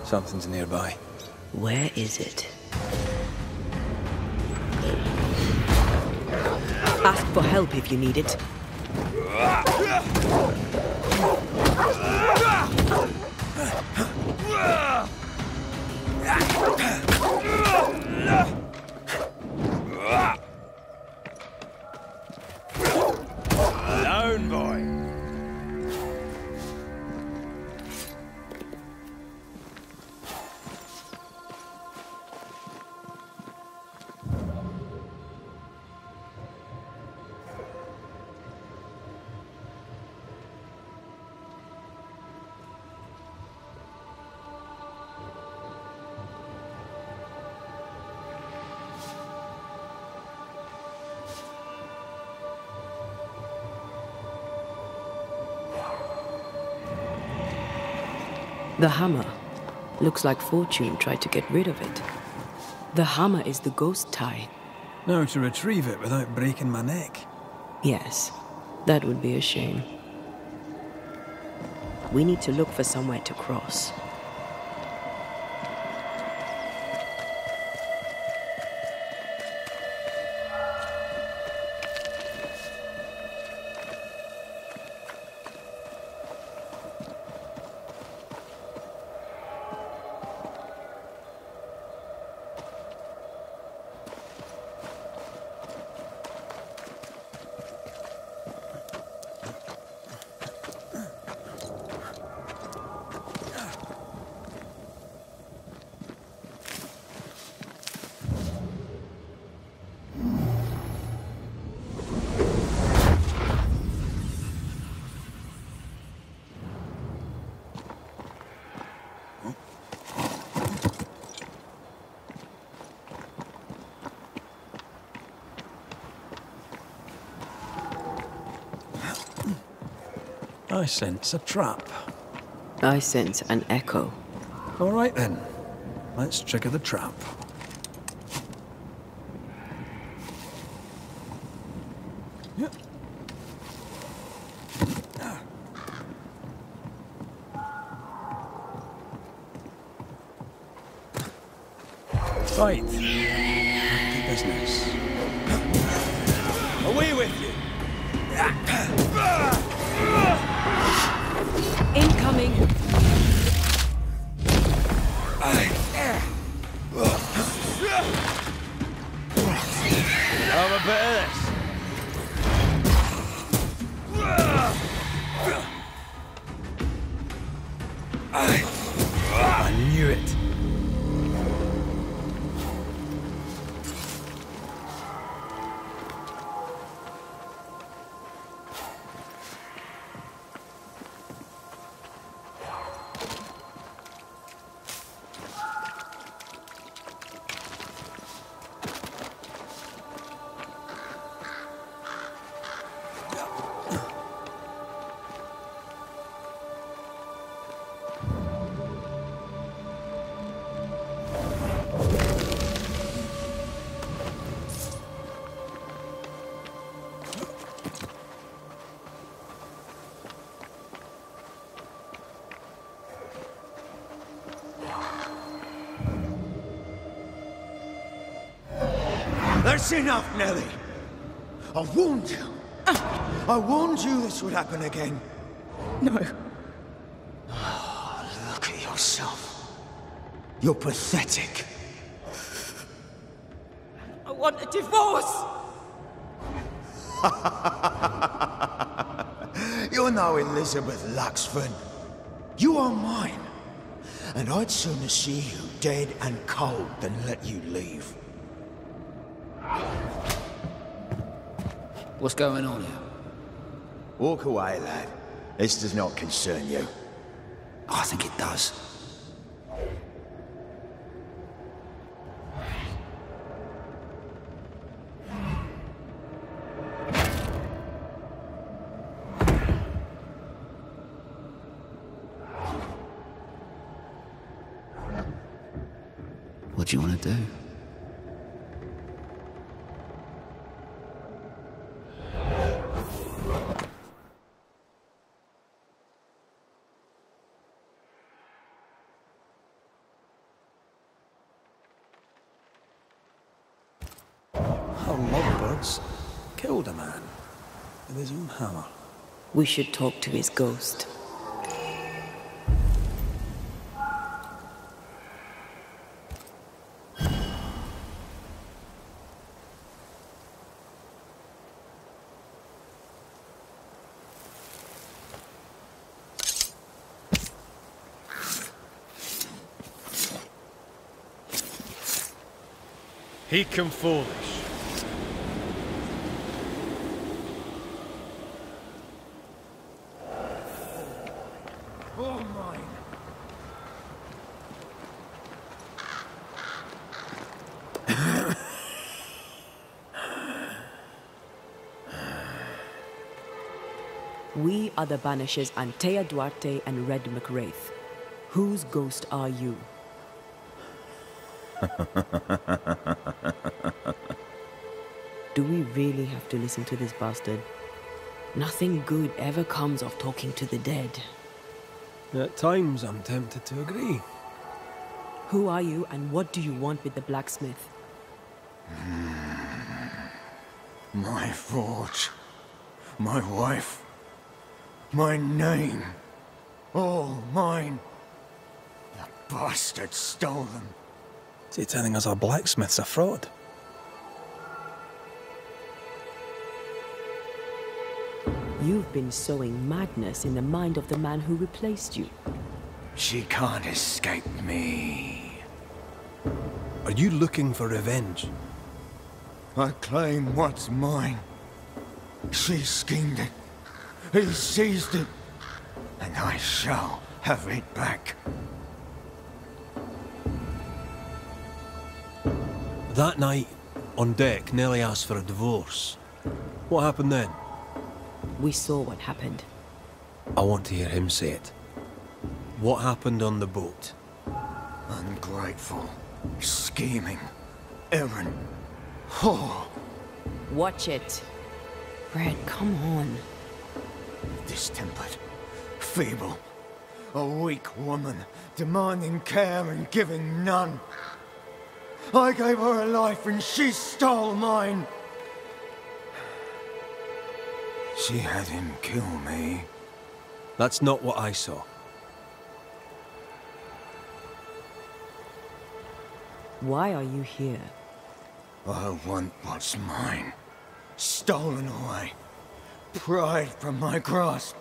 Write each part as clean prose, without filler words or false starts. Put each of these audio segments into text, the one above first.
Something's nearby. Where is it? Ask for help if you need it. Alone, boy. The hammer. Looks like Fortune tried to get rid of it. The hammer is the ghost tie. Now to retrieve it without breaking my neck. Yes, that would be a shame. We need to look for somewhere to cross. I sense a trap. I sense an echo. All right then. Let's trigger the trap. Right. Lucky business. Away with you! Incoming! Have a bit of this. I knew it. That's enough, Nellie. I warned you. I warned you this would happen again. No. Oh, look at yourself. You're pathetic. I want a divorce! You're no Elizabeth Luxford. You are mine. And I'd sooner see you dead and cold than let you leave. What's going on here? Walk away, lad. This does not concern you. I think it does. What do you want to do? lovebirds killed a man with his own hammer. We should talk to his ghost. He come foolish. All mine. We are the Banishers Antea Duarte and Red McWraith. Whose ghost are you? Do we really have to listen to this bastard? Nothing good ever comes of talking to the dead. At times, I'm tempted to agree. Who are you and what do you want with the blacksmith? My forge. My wife. My name. All mine. The bastard stole them. Is he telling us our blacksmith's a fraud? You've been sowing madness in the mind of the man who replaced you. She can't escape me. Are you looking for revenge? I claim what's mine. She schemed it. He seized it. And I shall have it back. That night, on deck, Nellie asked for a divorce. What happened then? We saw what happened. I want to hear him say it. What happened on the boat? Ungrateful, scheming, errant, whore. Watch it. Brad, come on. Distempered, feeble, a weak woman, demanding care and giving none. I gave her a life and she stole mine. She had him kill me. That's not what I saw. Why are you here? I want what's mine. Stolen away. Pried from my grasp.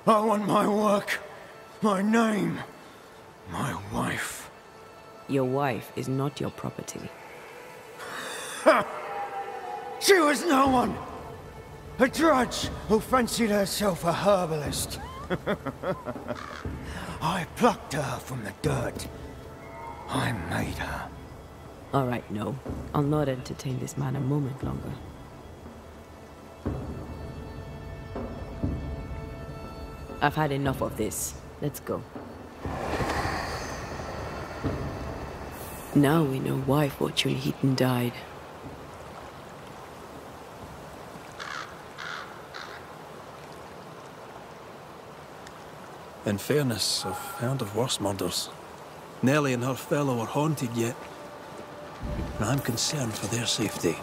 I want my work. My name. My wife. Your wife is not your property. She was no one! A drudge who fancied herself a herbalist. I plucked her from the dirt. I made her. All right, no. I'll not entertain this man a moment longer. I've had enough of this. Let's go. Now we know why Fortune Heaton died. In fairness, I've heard of worse murders. Nellie and her fellow are haunted yet. And I'm concerned for their safety.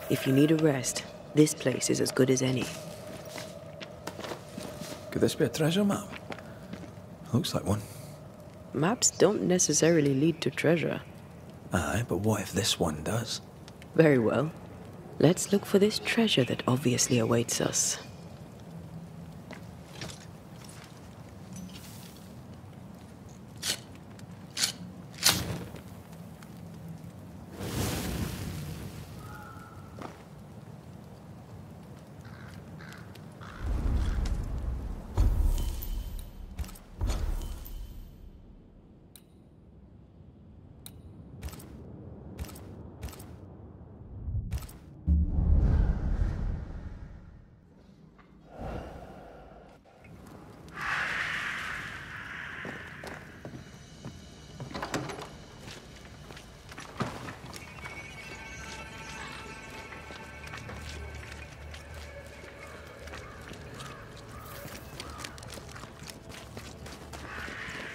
If you need a rest, this place is as good as any. Could this be a treasure map? Looks like one. Maps don't necessarily lead to treasure. Aye, but what if this one does? Very well. Let's look for this treasure that obviously awaits us.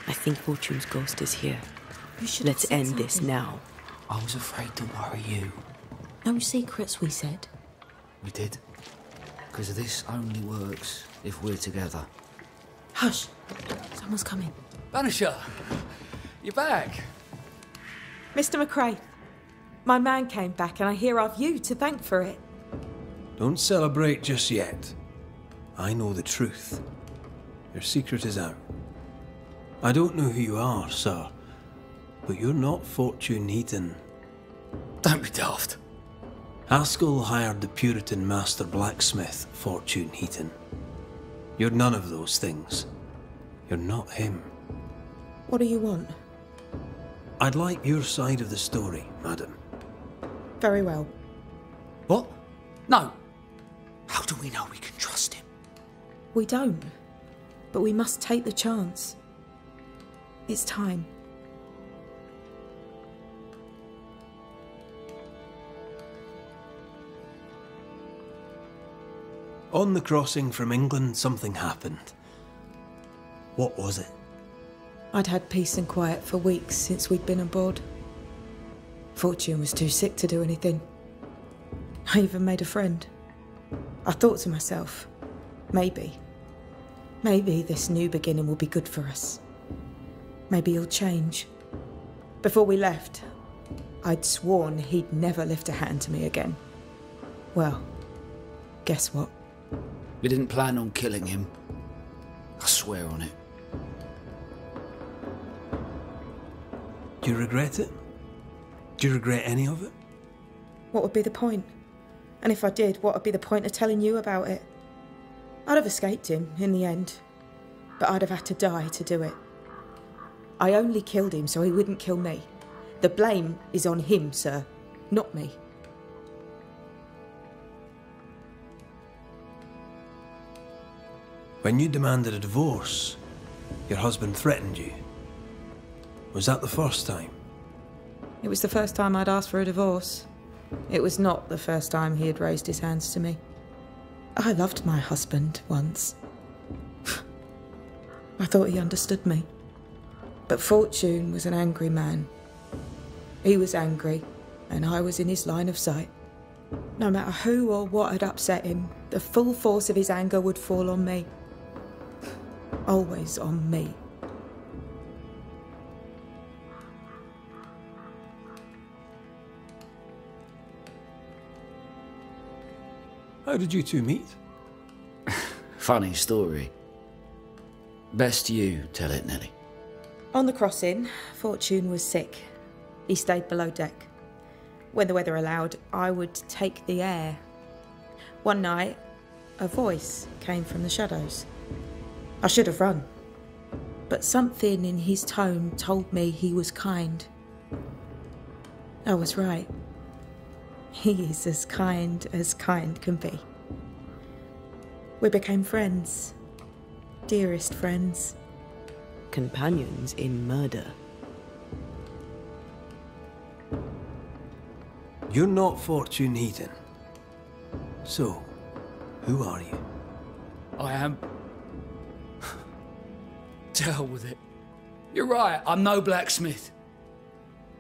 I think Fortune's ghost is here. You should Let's have said end this something. now. I was afraid to worry you. No secrets, we said. We did. Because this only works if we're together. Hush! Someone's coming. Banisher, you're back. Mr. McRae, my man came back and I hear I've you to thank for it. Don't celebrate just yet. I know the truth. Your secret is out. I don't know who you are, sir, but you're not Fortune Heaton. Don't be daft. Haskell hired the Puritan master blacksmith, Fortune Heaton. You're none of those things. You're not him. What do you want? I'd like your side of the story, madam. Very well. What? No. How do we know we can trust him? We don't. But we must take the chance. It's time. On the crossing from England, something happened. What was it? I'd had peace and quiet for weeks since we'd been aboard. Fortune was too sick to do anything. I even made a friend. I thought to myself, maybe this new beginning will be good for us. Maybe he'll change. Before we left, I'd sworn he'd never lift a hand to me again. Well, guess what? We didn't plan on killing him. I swear on it. Do you regret it? Do you regret any of it? What would be the point? And if I did, what would be the point of telling you about it? I'd have escaped him in the end, but I'd have had to die to do it. I only killed him so he wouldn't kill me. The blame is on him, sir, not me. When you demanded a divorce, your husband threatened you. Was that the first time? It was the first time I'd asked for a divorce. It was not the first time he had raised his hands to me. I loved my husband once. I thought he understood me. But Fortune was an angry man. He was angry, and I was in his line of sight. No matter who or what had upset him, the full force of his anger would fall on me. Always on me. How did you two meet? Funny story. Best you tell it, Nelly. On the crossing, Fortune was sick. He stayed below deck. When the weather allowed, I would take the air. One night, a voice came from the shadows. I should have run, but something in his tone told me he was kind. I was right. He is as kind can be. We became friends. Dearest friends. Companions in murder. You're not Fortune Heaton. So, who are you? I am. To hell with it. You're right, I'm no blacksmith.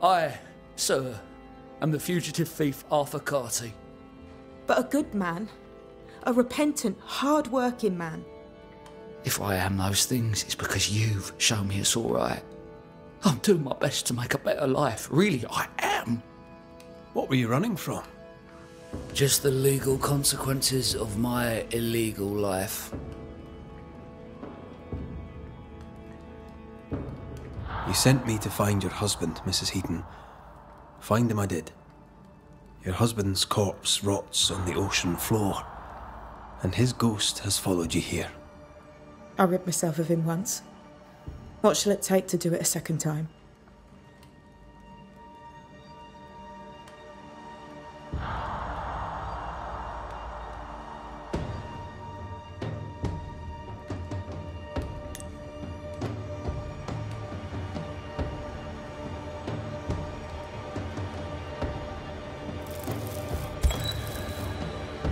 I, sir, am the fugitive thief Arthur Carty. But a good man. A repentant, hard-working man. If I am those things, it's because you've shown me it's all right. I'm doing my best to make a better life. Really, I am. What were you running from? Just the legal consequences of my illegal life. You sent me to find your husband, Mrs. Heaton. Find him I did. Your husband's corpse rots on the ocean floor, and his ghost has followed you here. I rid myself of him once. What shall it take to do it a second time?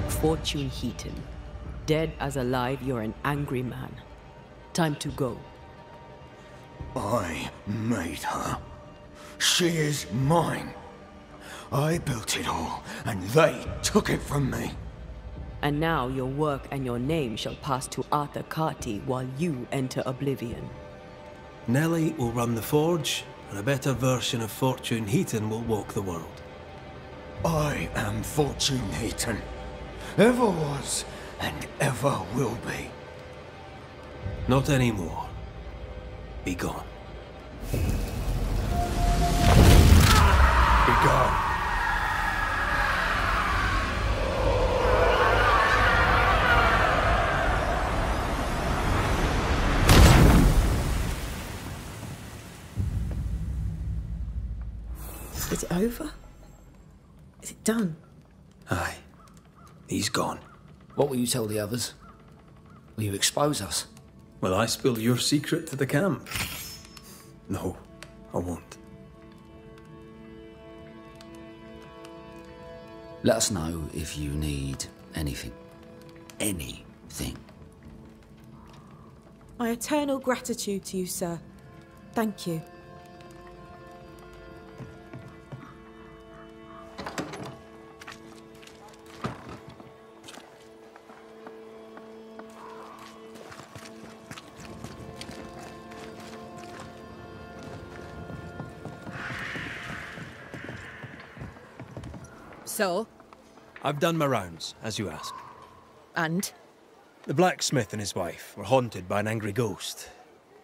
Fortune Heaton. Dead as alive, you're an angry man. Time to go. I made her. She is mine. I built it all, and they took it from me. And now your work and your name shall pass to Arthur Carty while you enter oblivion. Nellie will run the forge, and a better version of Fortune Heaton will walk the world. I am Fortune Heaton. Ever was, and ever will be. Not anymore. Be gone. Be gone. Is it over? Is it done? Aye. He's gone. What will you tell the others? Will you expose us? Will I spill your secret to the camp? No, I won't. Let us know if you need anything. Anything. My eternal gratitude to you, sir. Thank you. So? I've done my rounds, as you asked. And? The blacksmith and his wife were haunted by an angry ghost.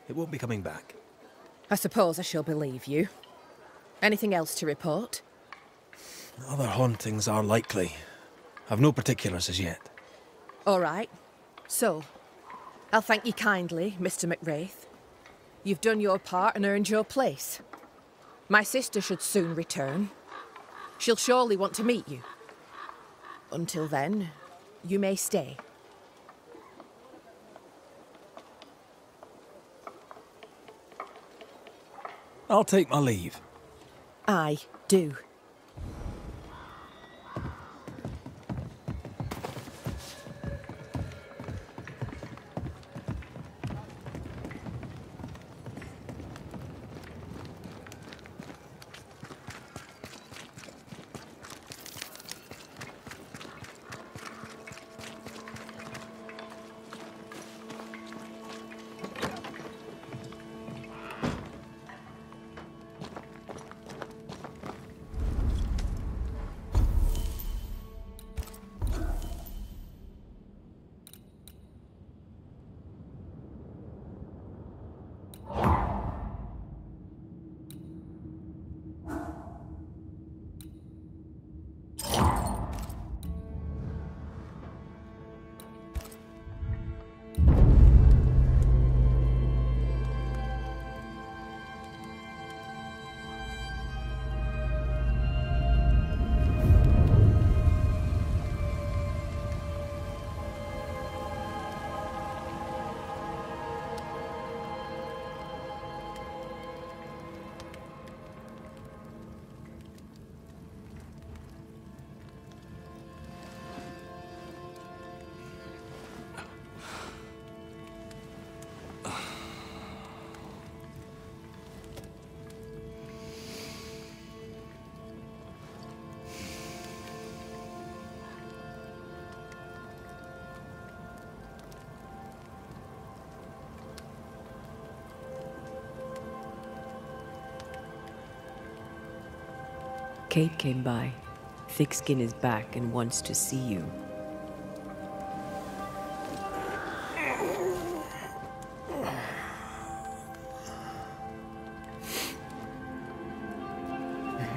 It won't be coming back. I suppose I shall believe you. Anything else to report? Other hauntings are likely. I've no particulars as yet. All right. So, I'll thank you kindly, Mr. McWraith. You've done your part and earned your place. My sister should soon return. She'll surely want to meet you. Until then, you may stay. I'll take my leave. I do. Kate came by. Thickskin is back and wants to see you.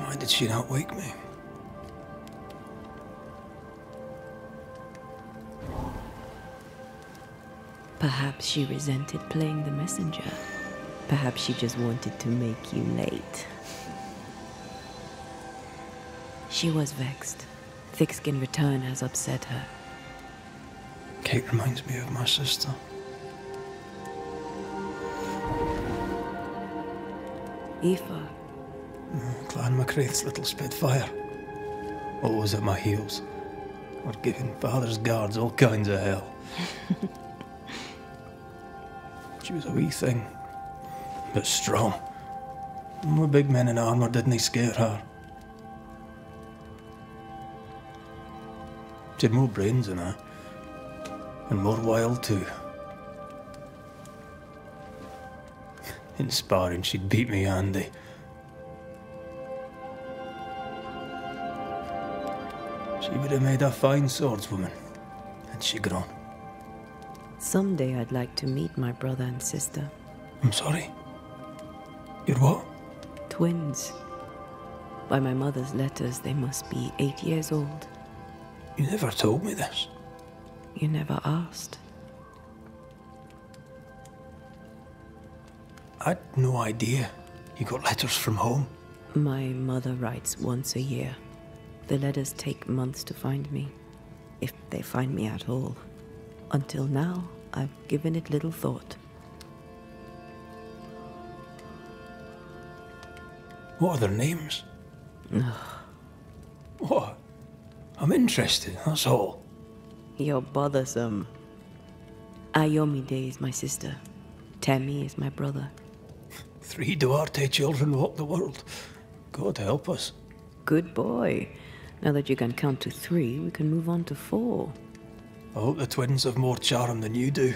Why did she not wake me? Perhaps she resented playing the messenger. Perhaps she just wanted to make you late. She was vexed. Thickskin return has upset her. Kate reminds me of my sister. Aoife. Clan MacRaith's little spitfire. Always at my heels. Or giving father's guards all kinds of hell. She was a wee thing. but strong. The big men in armour didn't scare her. She had more brains than I, and more wild too. In sparring, she'd beat me handy. She would have made a fine swordswoman, had she grown. Someday I'd like to meet my brother and sister. I'm sorry. You're what? Twins. By my mother's letters, they must be 8 years old. You never told me this. You never asked. I'd no idea you got letters from home. My mother writes once a year. The letters take months to find me, if they find me at all. Until now, I've given it little thought. What are their names? What? I'm interested, that's all. You're bothersome. Ayomide is my sister. Temi is my brother. 3 Duarte children walk the world. God help us. Good boy. Now that you can count to 3, we can move on to 4. I hope the twins have more charm than you do.